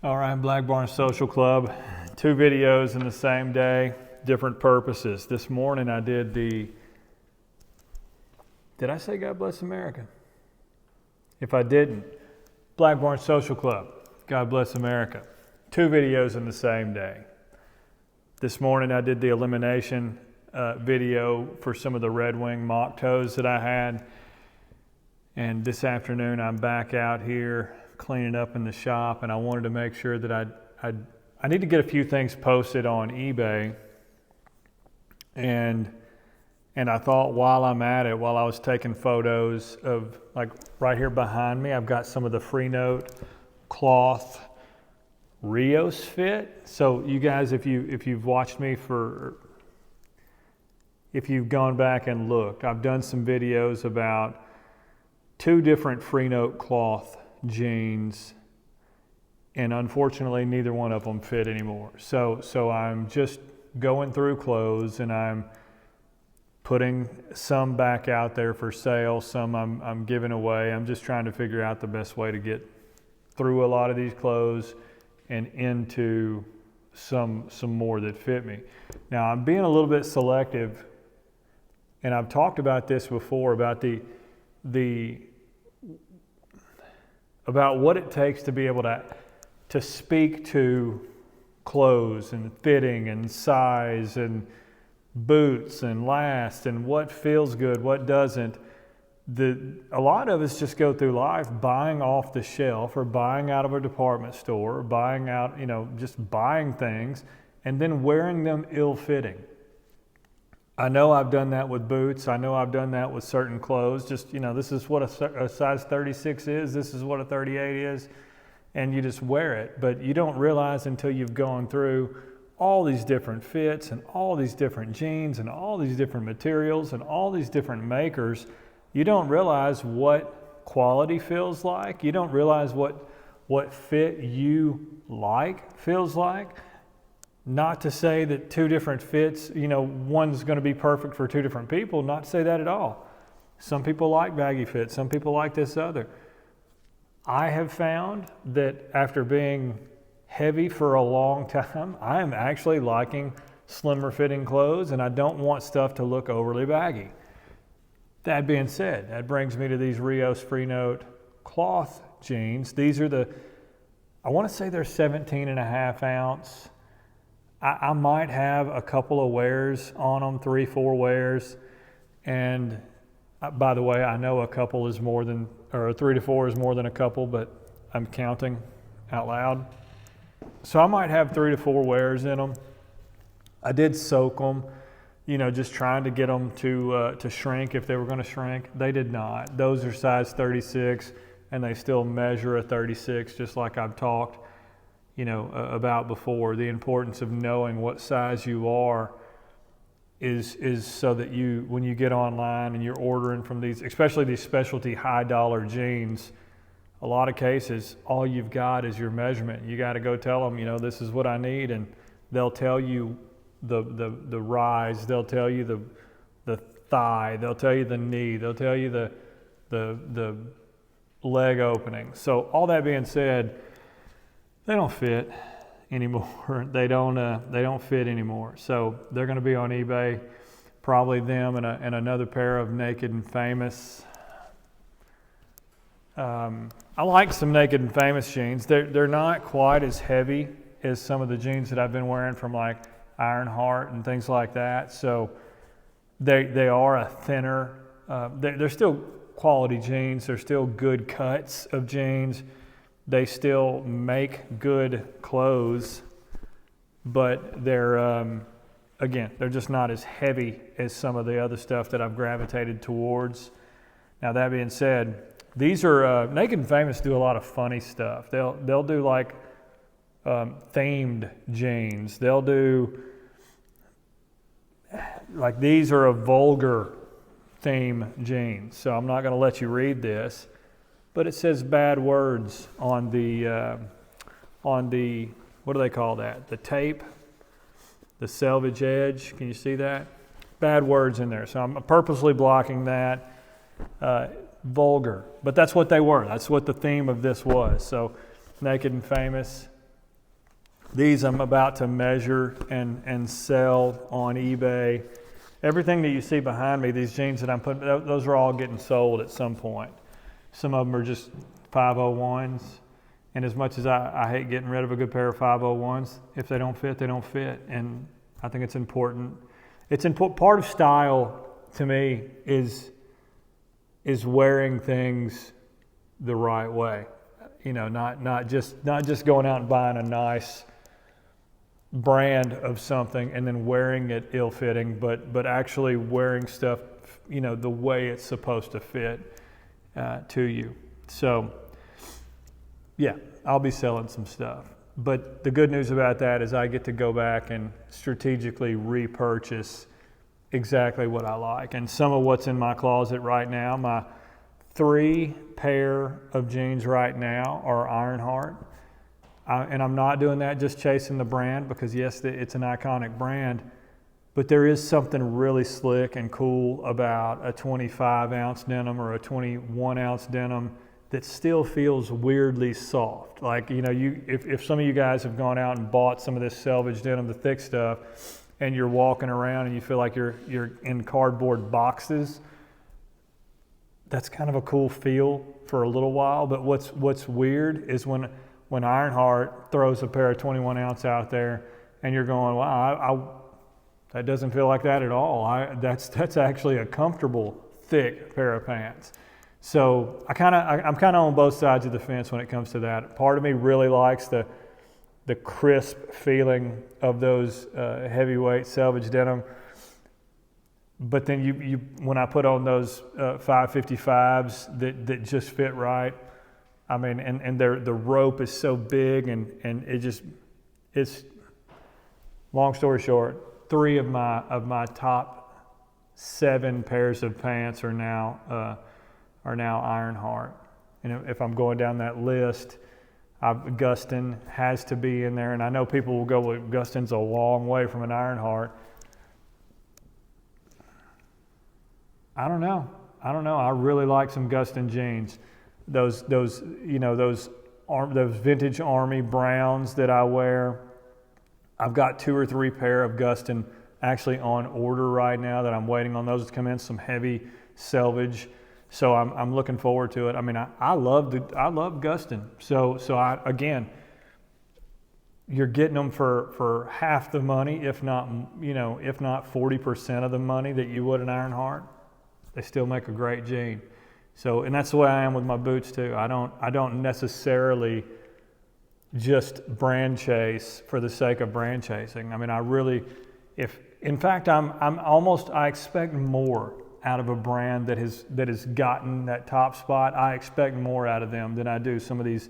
All right, Black Barn Social Club, 2 videos in the same day, different purposes. This morning I did did I say God Bless America? If I didn't, Black Barn Social Club, God Bless America. 2 videos in the same day. This morning I did the elimination video for some of the Red Wing mock toes that I had. And this afternoon I'm back out here cleaning up in the shop, and I wanted to make sure that I need to get a few things posted on eBay. And I thought while I'm at it, while I was taking photos of, like right here behind me, I've got some of the Freenote cloth Rios fit. So you guys, if you've watched me if you've gone back and looked, I've done some videos about 2 different Freenote cloth jeans, and unfortunately neither one of them fit anymore. So I'm just going through clothes, and I'm putting some back out there for sale, some I'm giving away. I'm just trying to figure out the best way to get through a lot of these clothes and into some more that fit me. Now I'm being a little bit selective, and I've talked about this before about about what it takes to be able to speak to clothes and fitting and size and boots and last and what feels good, what doesn't. A lot of us just go through life buying off the shelf or buying out of a department store, or buying out, just buying things and then wearing them ill-fitting. I know I've done that with boots. I know I've done that with certain clothes. Just, this is what a size 36 is. This is what a 38 is. And you just wear it. But you don't realize until you've gone through all these different fits and all these different jeans and all these different materials and all these different makers, you don't realize what quality feels like. You don't realize what fit you like feels like. Not to say that 2 different fits, one's going to be perfect for 2 different people, not to say that at all. Some people like baggy fits, some people like this other. I have found that after being heavy for a long time, I am actually liking slimmer fitting clothes, and I don't want stuff to look overly baggy. That being said, that brings me to these Rios Freenote cloth jeans. These are I want to say they're 17.5 ounce. I might have a couple of wears on them, 3-4 wears. And by the way, I know a couple is more than, or 3 to 4 is more than a couple, but I'm counting out loud. So I might have 3 to 4 wears in them. I did soak them, just trying to get them to shrink if they were going to shrink. They did not. Those are size 36, and they still measure a 36, just like I've talked about before. The importance of knowing what size you are is so that when you get online and you're ordering from these, especially these specialty high dollar jeans, a lot of cases, all you've got is your measurement. You got to go tell them, this is what I need, and they'll tell you the rise, they'll tell you the thigh, they'll tell you the knee, they'll tell you the leg opening. So all that being said, they don't fit anymore. They don't fit anymore. So they're going to be on eBay, probably them and another pair of Naked and Famous. I like some Naked and Famous jeans. They're not quite as heavy as some of the jeans that I've been wearing from like Ironheart and things like that. So they are a thinner. They're still quality jeans. They're still good cuts of jeans. They still make good clothes, but they're just not as heavy as some of the other stuff that I've gravitated towards. Now that being said, these are Naked and Famous do a lot of funny stuff. They'll do like themed jeans. They'll do like, these are a vulgar theme jeans. So I'm not going to let you read this. But it says bad words on the, what do they call that? The tape, the selvage edge. Can you see that? Bad words in there. So I'm purposely blocking that. Vulgar. But that's what they were. That's what the theme of this was. So Naked and Famous, These I'm about to measure and sell on eBay. Everything that you see behind me, these jeans that I'm putting, those are all getting sold at some point. Some of them are just 501s. And as much as I hate getting rid of a good pair of 501s, if they don't fit, they don't fit. And I think it's important. Part of style to me is wearing things the right way. Not just going out and buying a nice brand of something and then wearing it ill-fitting, but actually wearing stuff, the way it's supposed to fit to you. So, yeah, I'll be selling some stuff. But the good news about that is I get to go back and strategically repurchase exactly what I like. And some of what's in my closet right now, my 3 pair of jeans right now are Ironheart. And I'm not doing that just chasing the brand, because yes, it's an iconic brand, but there is something really slick and cool about a 25-ounce denim or a 21-ounce denim that still feels weirdly soft. Like, if some of you guys have gone out and bought some of this selvage denim, the thick stuff, and you're walking around and you feel like you're in cardboard boxes, that's kind of a cool feel for a little while. But what's weird is when Ironheart throws a pair of 21-ounce out there and you're going, wow, that doesn't feel like that at all. That's actually a comfortable, thick pair of pants. So I'm kind of on both sides of the fence when it comes to that. Part of me really likes the crisp feeling of those heavyweight selvage denim. But then you when I put on those 555s that just fit right, I mean, and the rope is so big and it's long story short, 3 of my top 7 pairs of pants are now Ironheart. And if I'm going down that list, Gustin has to be in there. And I know people will go, well, Gustin's a long way from an Ironheart. I don't know. I really like some Gustin jeans. Those vintage Army browns that I wear. I've got 2 or 3 pair of Gustin actually on order right now that I'm waiting on those to come in, some heavy selvage. So I'm looking forward to it. I mean, I love Gustin. So again, you're getting them for half the money, if not 40% of the money that you would an Ironheart. They still make a great jean. So, and that's the way I am with my boots too. I don't necessarily just brand chase for the sake of brand chasing. I mean, I expect more out of a brand that has gotten that top spot. I expect more out of them than I do some of these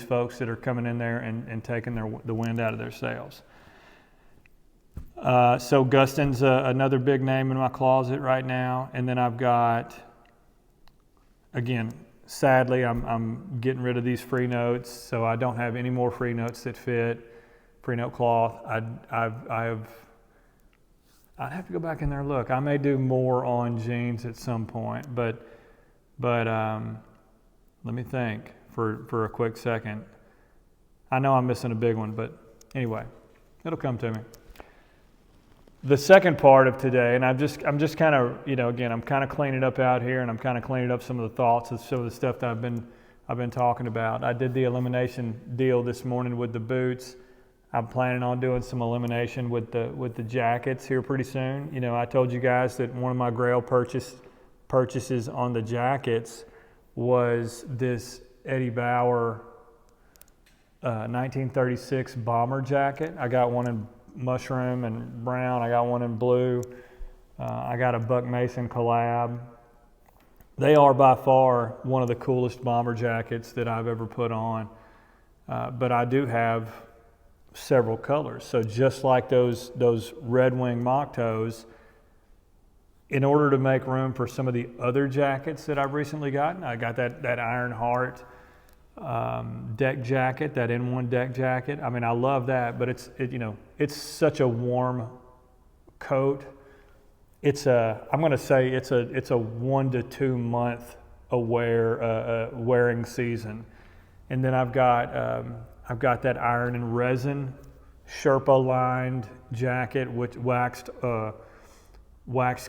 folks that are coming in there and taking the wind out of their sails. So Gustin's another big name in my closet right now. And then I've got, again, sadly, I'm getting rid of these Freenotes, so I don't have any more Freenotes that fit. Freenote cloth. I'd have to go back in there and look. I may do more on jeans at some point, but let me think for a quick second. I know I'm missing a big one, but anyway, it'll come to me. The second part of today, and I'm just kind of, again, I'm kind of cleaning up out here, and I'm kind of cleaning up some of the thoughts of some of the stuff that I've been talking about. I did the elimination deal this morning with the boots. I'm planning on doing some elimination with the jackets here pretty soon. I told you guys that one of my Grail purchases on the jackets was this Eddie Bauer 1936 bomber jacket. I got one in mushroom and brown. I got one in blue. I got a Buck Mason collab. They are by far one of the coolest bomber jackets that I've ever put on. But I do have several colors. So just like those Red Wing mock toes, in order to make room for some of the other jackets that I've recently gotten, I got that Ironheart deck jacket, that N1 deck jacket. I mean, I love that, but it's such a warm coat. I'm going to say it's a 1 to 2 month wearing season. And then I've got I've got that iron and resin Sherpa lined jacket, which waxed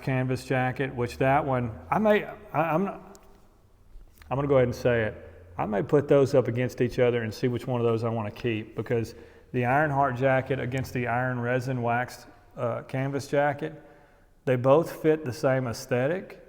canvas jacket, which that one, I'm going to go ahead and say it. I may put those up against each other and see which one of those I want to keep, because the Ironheart jacket against the iron resin waxed canvas jacket, they both fit the same aesthetic.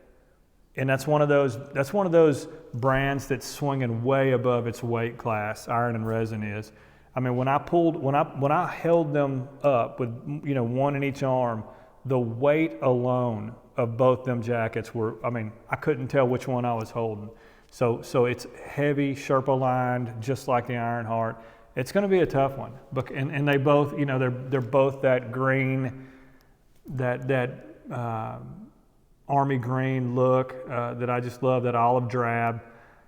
And that's one of those brands that's swinging way above its weight class. Iron and resin is. I mean, when I held them up with, you know, one in each arm, the weight alone of both them jackets were, I mean, I couldn't tell which one I was holding. So it's heavy, Sherpa lined, just like the Ironheart. It's going to be a tough one. And they both, you know, they're both that green, that army green look that I just love, that olive drab.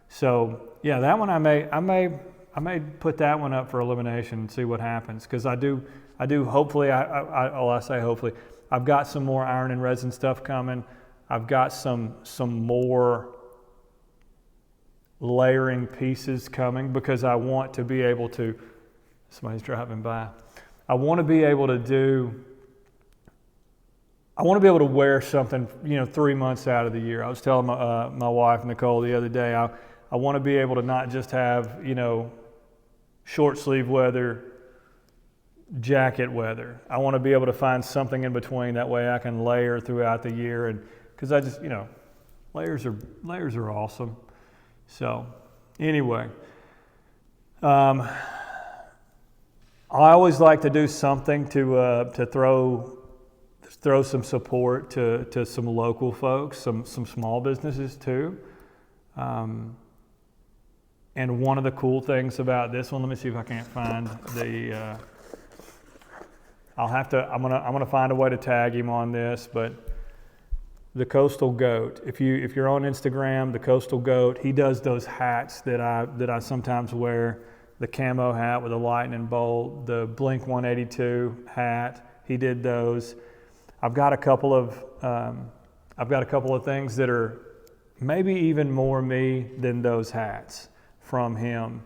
So yeah, that one I may put that one up for elimination and see what happens, because I do hopefully, I say hopefully, I've got some more iron and resin stuff coming. I've got some more layering pieces coming, because I want to be able to, somebody's driving by, I want to be able to wear something, you know, 3 months out of the year. I was telling my wife, Nicole, the other day, I want to be able to not just have, you know, short sleeve weather, jacket weather. I want to be able to find something in between. That way I can layer throughout the year, and because I just, you know, layers are awesome. So anyway, I always like to do something to throw some support to some local folks, some small businesses too. And one of the cool things about this one, let me see if I can't find the. I'm gonna find a way to tag him on this, but the Coastal Goat. If you're on Instagram, the Coastal Goat, he does those hats that I sometimes wear. The camo hat with a lightning bolt, the Blink 182 hat. He did those. I've got a couple of things that are maybe even more me than those hats from him.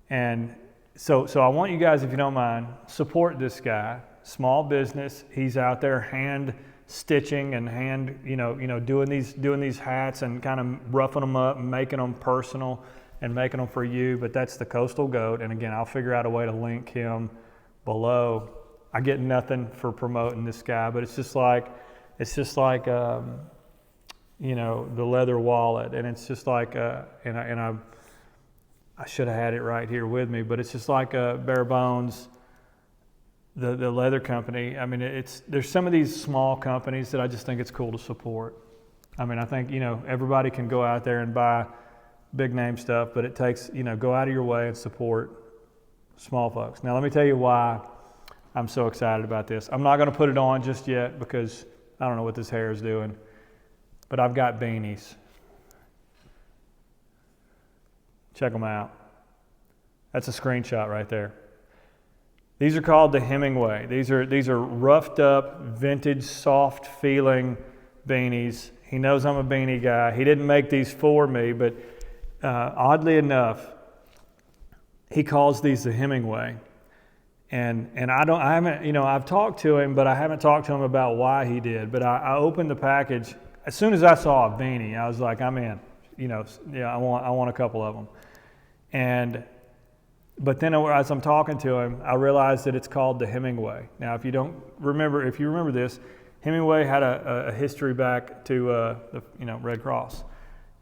And so I want you guys, if you don't mind, support this guy. Small business. He's out there hand stitching and hand, you know, doing these hats and kind of roughing them up and making them personal and making them for you. But that's the Coastal Goat. And again, I'll figure out a way to link him below. I get nothing for promoting this guy, but it's just like you know, the leather wallet, and it's just like I should have had it right here with me, but it's just like Bare Bones, the leather company. I mean, there's some of these small companies that I just think it's cool to support. I mean, I think, you know, everybody can go out there and buy big name stuff, but it takes, you know, go out of your way and support small folks. Now, let me tell you why I'm so excited about this. I'm not going to put it on just yet because I don't know what this hair is doing, but I've got beanies. Check them out. That's a screenshot right there. These are called the Hemingway. These are roughed up, vintage, soft feeling beanies. He knows I'm a beanie guy. He didn't make these for me, but oddly enough, he calls these the Hemingway. And I haven't, you know, I've talked to him, but I haven't talked to him about why he did. But I opened the package. As soon as I saw a beanie, I was like, I'm in. You know, yeah, I want a couple of them. But then as I'm talking to him, I realized that it's called the Hemingway. Now, if you remember this, Hemingway had a history back to the Red Cross.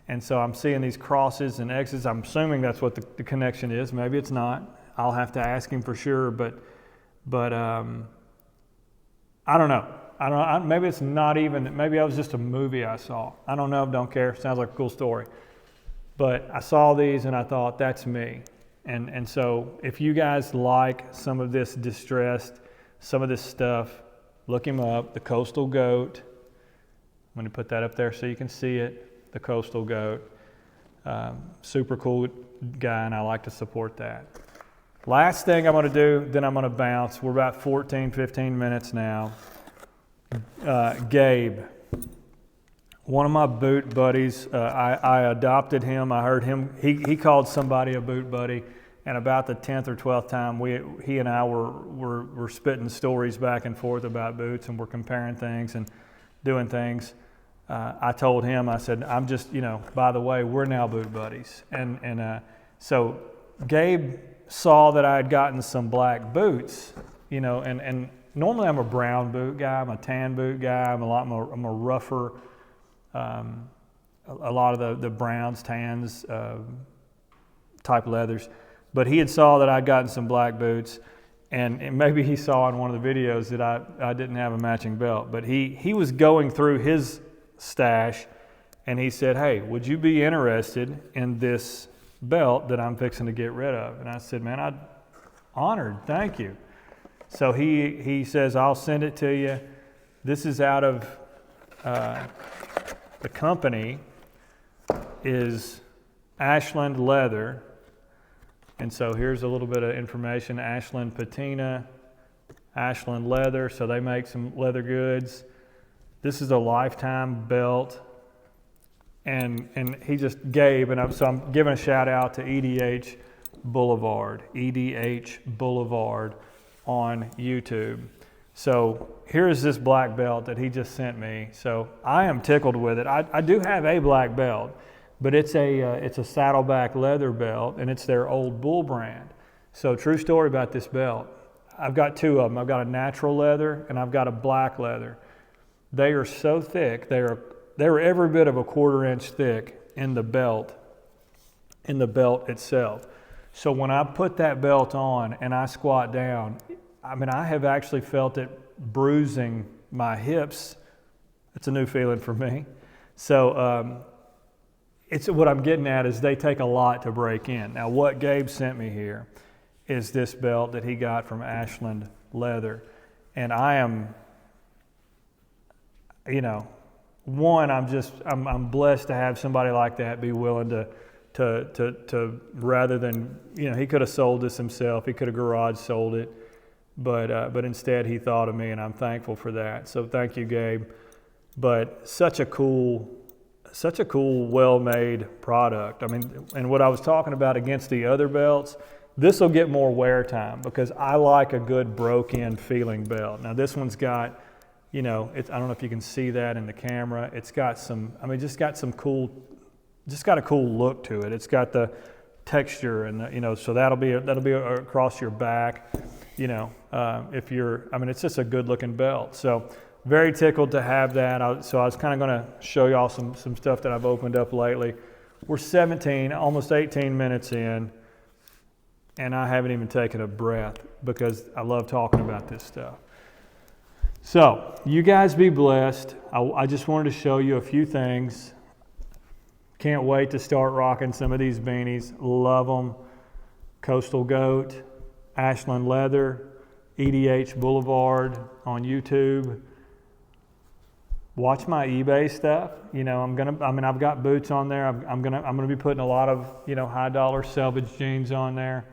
And so I'm seeing these crosses and X's. I'm assuming that's what the connection is. Maybe it's not. I'll have to ask him for sure. But I don't know. Maybe it's not even. Maybe that was just a movie I saw. I don't know. Don't care. Sounds like a cool story. But I saw these and I thought, that's me. And so if you guys like some of this distressed, some of this stuff, look him up, the Coastal Goat. I'm going to put that up there so you can see it, the Coastal Goat. Super cool guy, and I like to support that. Last thing I'm going to do, then I'm going to bounce. We're about 14, 15 minutes now. Gabe, one of my boot buddies, I adopted him. I heard him, he called somebody a boot buddy. And about the 10th or 12th time, he and I were spitting stories back and forth about boots, and we're comparing things and doing things. I told him, I said, I'm just, by the way, we're now boot buddies. So Gabe saw that I had gotten some black boots, and normally I'm a brown boot guy, I'm a tan boot guy, I'm a rougher, a lot of the browns, tans, type leathers. But he had saw that I'd gotten some black boots, and maybe he saw in one of the videos that I didn't have a matching belt. But he was going through his stash, and he said, hey, would you be interested in this belt that I'm fixing to get rid of? And I said, man, I'm honored, thank you. So he says, I'll send it to you. This is out of, the company is Ashland Leather. And so here's a little bit of information. Ashland patina, Ashland Leather, so they make some leather goods. This is a lifetime belt. And he just gave, and so I'm giving a shout out to EDH Boulevard on YouTube. So here's this black belt that he just sent me. So I am tickled with it. I do have a black belt, but it's a saddleback leather belt, and it's their Old Bull brand. So true story about this belt. I've got two of them. I've got a natural leather and I've got a black leather. They are so thick. They're every bit of a 1/4 inch thick in the belt itself. So when I put that belt on and I squat down, I have actually felt it bruising my hips. It's a new feeling for me. So it's what I'm getting at is they take a lot to break in. Now what Gabe sent me here is this belt that he got from Ashland Leather. And I am, I'm blessed to have somebody like that be willing to rather than, he could have sold this himself, he could have garage sold it, but instead he thought of me, and I'm thankful for that. So thank you, Gabe. But such a cool, well-made product. And what I was talking about against the other belts, this will get more wear time because I like a good broke-in feeling belt. Now this one's got, I don't know if you can see that in the camera. It's got just got a cool look to it. It's got the texture and so that'll be across your back. If you're, it's just a good looking belt. So very tickled to have that. So I was kind of going to show y'all some stuff that I've opened up lately. We're 17, almost 18 minutes in, and I haven't even taken a breath because I love talking about this stuff. So you guys be blessed. I just wanted to show you a few things. Can't wait to start rocking some of these beanies. Love them. Coastal Goat, Ashland Leather, EDH Boulevard on YouTube. Watch my eBay stuff. I've got boots on there. I'm gonna be putting a lot of high dollar salvage jeans on there.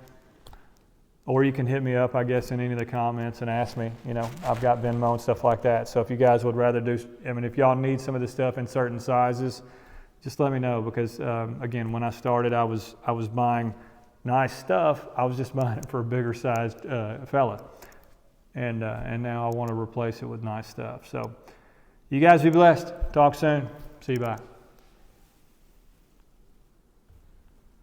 Or you can hit me up, I guess, in any of the comments and ask me. I've got Venmo and stuff like that. So if you guys would rather do, if y'all need some of this stuff in certain sizes, just let me know because again, when I started, I was buying nice stuff. I was just buying it for a bigger sized fella, and now I want to replace it with nice stuff. So you guys be blessed. Talk soon. See you. Bye.